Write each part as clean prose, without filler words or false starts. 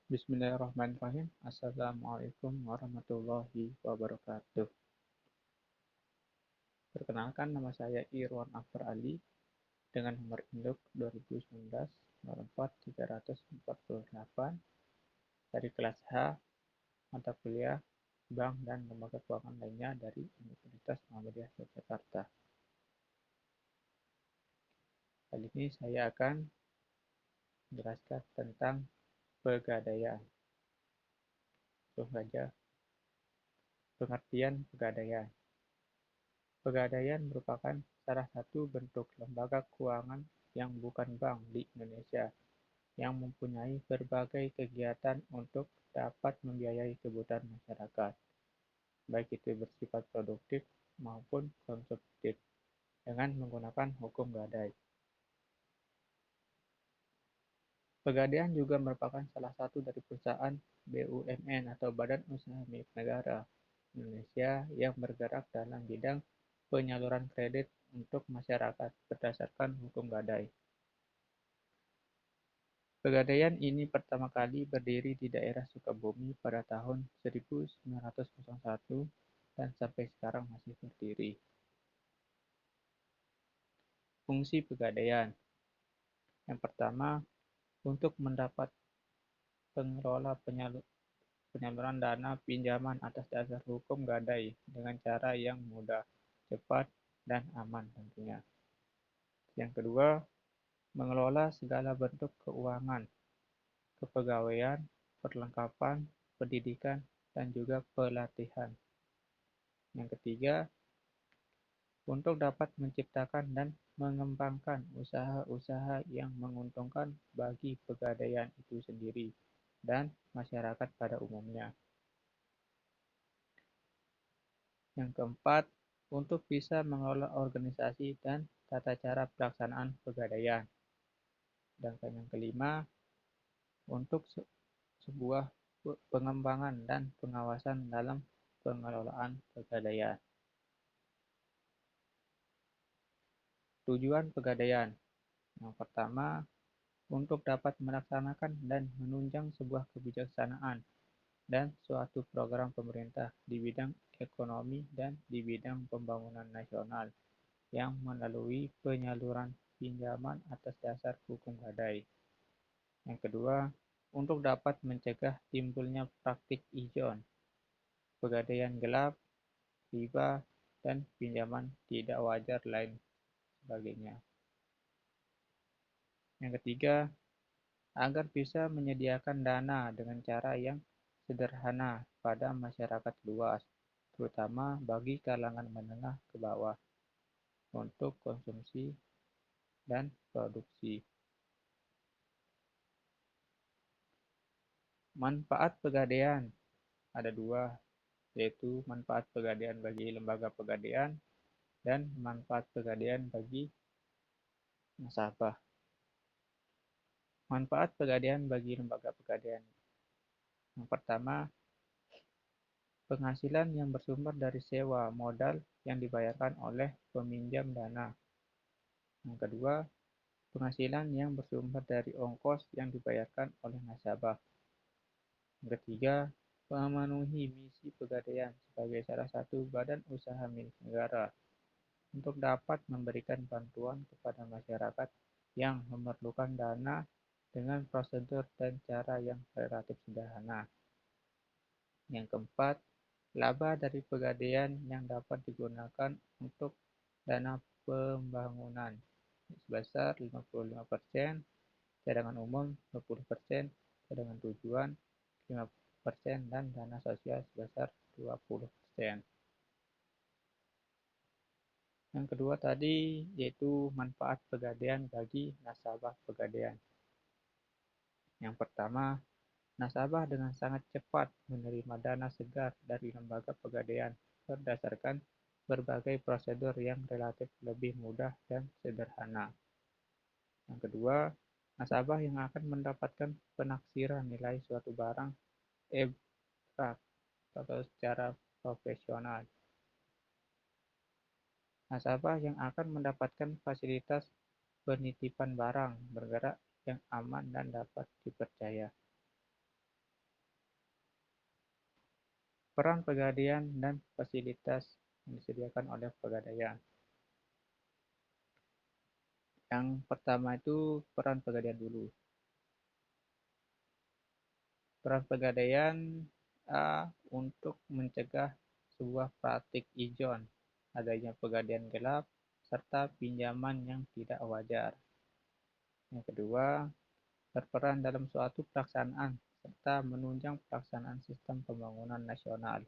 Bismillahirrahmanirrahim. Assalamualaikum warahmatullahi wabarakatuh. Perkenalkan, nama saya Irwan Akbar Ali dengan nomor induk 2019 43448 dari kelas H, mata kuliah Bank dan Lembaga Keuangan lainnya dari Universitas Muhammadiyah Yogyakarta. Kali ini saya akan menjelaskan tentang pegadaian. Langsung saja, pengertian pegadaian. Pegadaian merupakan salah satu bentuk lembaga keuangan yang bukan bank di Indonesia yang mempunyai berbagai kegiatan untuk dapat membiayai kebutuhan masyarakat, baik itu bersifat produktif maupun konsumtif, dengan menggunakan hukum gadai. Pegadaian juga merupakan salah satu dari perusahaan BUMN atau Badan Usaha Milik Negara Indonesia yang bergerak dalam bidang penyaluran kredit untuk masyarakat berdasarkan hukum gadai. Pegadaian ini pertama kali berdiri di daerah Sukabumi pada tahun 1901 dan sampai sekarang masih berdiri. Fungsi pegadaian. Yang pertama, untuk mendapat pengelola penyaluran dana pinjaman atas dasar hukum gadai dengan cara yang mudah, cepat, dan aman tentunya. Yang kedua, mengelola segala bentuk keuangan, kepegawaian, perlengkapan, pendidikan, dan juga pelatihan. Yang ketiga, untuk dapat menciptakan dan mengembangkan usaha-usaha yang menguntungkan bagi pegadaian itu sendiri dan masyarakat pada umumnya. Yang keempat, untuk bisa mengelola organisasi dan tata cara pelaksanaan pegadaian. Sedangkan yang kelima, untuk sebuah pengembangan dan pengawasan dalam pengelolaan pegadaian. Tujuan pegadaian. Yang pertama, untuk dapat melaksanakan dan menunjang sebuah kebijaksanaan dan suatu program pemerintah di bidang ekonomi dan di bidang pembangunan nasional yang melalui penyaluran pinjaman atas dasar hukum gadai. Yang kedua, untuk dapat mencegah timbulnya praktik ijon, pegadaian gelap, riba, dan pinjaman tidak wajar lain sebagainya. Yang ketiga, agar bisa menyediakan dana dengan cara yang sederhana pada masyarakat luas, terutama bagi kalangan menengah ke bawah, untuk konsumsi dan produksi. Manfaat pegadaian ada dua, yaitu manfaat pegadaian bagi lembaga pegadaian dan manfaat pegadaian bagi nasabah. Manfaat pegadaian bagi lembaga pegadaian. Yang pertama, penghasilan yang bersumber dari sewa modal yang dibayarkan oleh peminjam dana. Yang kedua, penghasilan yang bersumber dari ongkos yang dibayarkan oleh nasabah. Yang ketiga, memenuhi misi pegadaian sebagai salah satu badan usaha milik negara untuk dapat memberikan bantuan kepada masyarakat yang memerlukan dana dengan prosedur dan cara yang relatif sederhana. Yang keempat, laba dari pegadaian yang dapat digunakan untuk dana pembangunan sebesar 55%, cadangan umum 20%, cadangan tujuan 5%, dan dana sosial sebesar 20%. Yang kedua tadi yaitu manfaat pegadaian bagi nasabah pegadaian. Yang pertama, nasabah dengan sangat cepat menerima dana segar dari lembaga pegadaian berdasarkan berbagai prosedur yang relatif lebih mudah dan sederhana. Yang kedua, nasabah yang akan mendapatkan penaksiran nilai suatu barang abstrak atau secara profesional. Nasabah yang akan mendapatkan fasilitas penitipan barang bergerak yang aman dan dapat dipercaya. Peran pegadaian dan fasilitas yang disediakan oleh pegadaian. Yang pertama itu peran pegadaian dulu. Peran pegadaian untuk mencegah sebuah praktik ijon, adanya pegadaian gelap, serta pinjaman yang tidak wajar. Yang kedua, berperan dalam suatu pelaksanaan serta menunjang pelaksanaan sistem pembangunan nasional.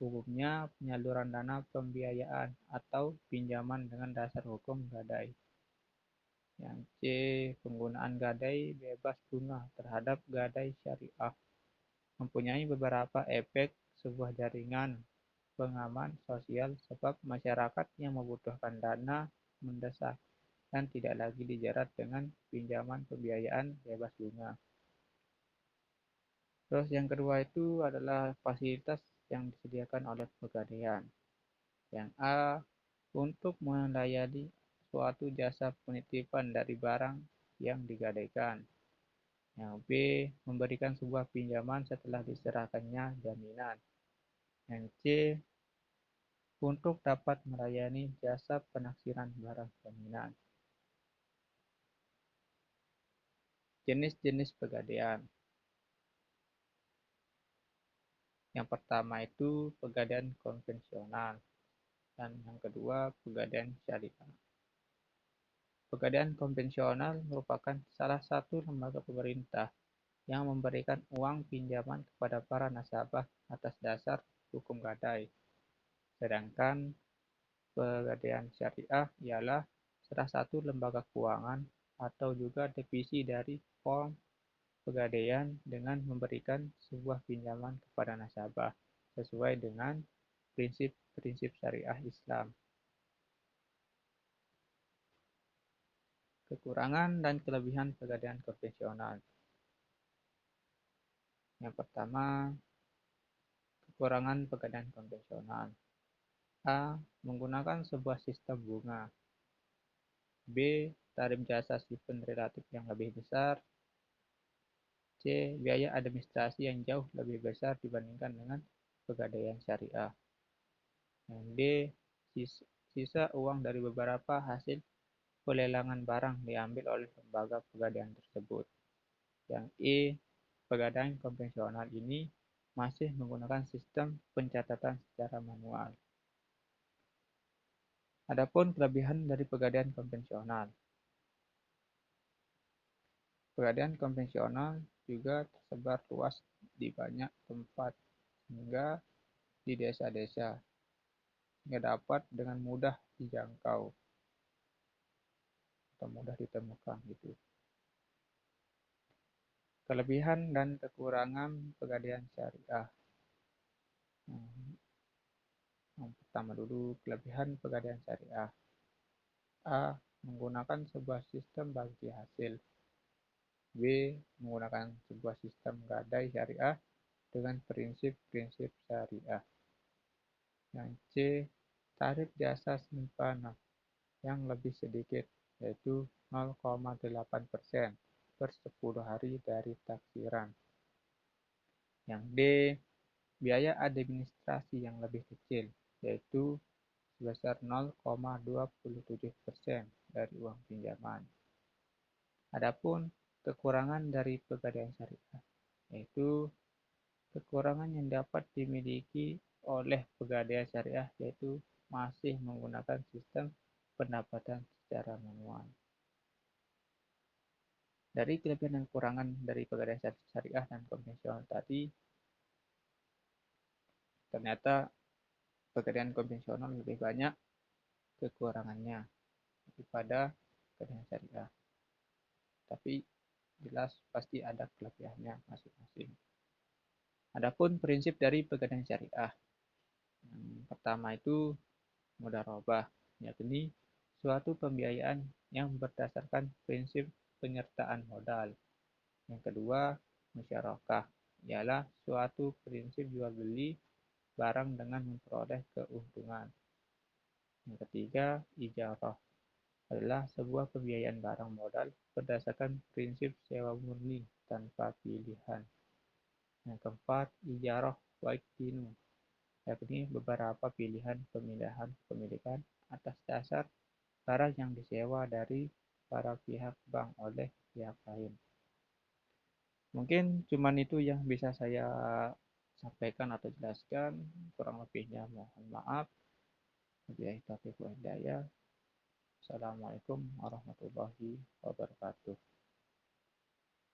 Umumnya penyaluran dana pembiayaan atau pinjaman dengan dasar hukum gadai. Yang C. Penggunaan gadai bebas bunga terhadap gadai syariah. Mempunyai beberapa efek sebuah jaringan pengaman sosial sebab masyarakat yang membutuhkan dana mendesak dan tidak lagi dijerat dengan pinjaman pembiayaan bebas bunga. Terus yang kedua itu adalah fasilitas yang disediakan oleh pegadaian. Yang A. Untuk melayani suatu jasa penitipan dari barang yang digadaikan. Yang B. Memberikan sebuah pinjaman setelah diserahkannya jaminan. Yang C. Untuk dapat melayani jasa penaksiran barang jaminan. Jenis-jenis pegadaian. Yang pertama itu pegadaian konvensional. Dan yang kedua pegadaian syariah. Pegadaian konvensional merupakan salah satu lembaga pemerintah yang memberikan uang pinjaman kepada para nasabah atas dasar hukum gadai. Sedangkan pegadaian syariah ialah salah satu lembaga keuangan atau juga divisi dari form pegadaian dengan memberikan sebuah pinjaman kepada nasabah sesuai dengan prinsip-prinsip syariah Islam. Kekurangan dan kelebihan pegadaian konvensional. Yang pertama, kekurangan pegadaian konvensional. A. Menggunakan sebuah sistem bunga. B. Tarif jasa simpen relatif yang lebih besar. C. Biaya administrasi yang jauh lebih besar dibandingkan dengan pegadaian syariah. Yang D. Sisa uang dari beberapa hasil pelelangan barang diambil oleh lembaga pegadaian tersebut. Yang E. Pegadaian konvensional ini masih menggunakan sistem pencatatan secara manual. Adapun kelebihan dari pegadaian konvensional. Pegadaian konvensional juga tersebar luas di banyak tempat, hingga di desa-desa, hingga dapat dengan mudah dijangkau atau mudah ditemukan gitu. Kelebihan dan kekurangan pegadaian syariah. Yang pertama dulu, kelebihan pegadaian syariah. A. Menggunakan sebuah sistem bagi hasil. B. Menggunakan sebuah sistem gadai syariah dengan prinsip-prinsip syariah. Yang C. Tarif jasa simpanan yang lebih sedikit, yaitu 0,8% per 10 hari dari taksiran. Yang D. Biaya administrasi yang lebih kecil, yaitu sebesar 0,27% dari uang pinjaman. Adapun kekurangan dari pegadaian syariah, yaitu kekurangan yang dapat dimiliki oleh pegadaian syariah yaitu masih menggunakan sistem pendapatan secara manual. Dari kelebihan dan kekurangan dari pegadaian syariah dan konvensional tadi, ternyata pegadaian konvensional lebih banyak kekurangannya daripada pegadaian syariah. Tapi jelas pasti ada kelebihannya masing-masing. Adapun prinsip dari pegadaian syariah. Yang pertama itu mudharabah, yakni suatu pembiayaan yang berdasarkan prinsip penyertaan modal. Yang kedua, musyarakah, ialah suatu prinsip jual beli barang dengan memperoleh keuntungan. Yang ketiga, ijarah, adalah sebuah pembiayaan barang modal berdasarkan prinsip sewa murni tanpa pilihan. Yang keempat, ijarah waktinu, yakni beberapa pilihan pemindahan kepemilikan atas dasar barang yang disewa dari para pihak bank oleh pihak lain. Mungkin cuman itu yang bisa saya sampaikan atau jelaskan, kurang lebihnya mohon maaf. Wabillahi taufiq wal hidayah. Assalamualaikum warahmatullahi wabarakatuh.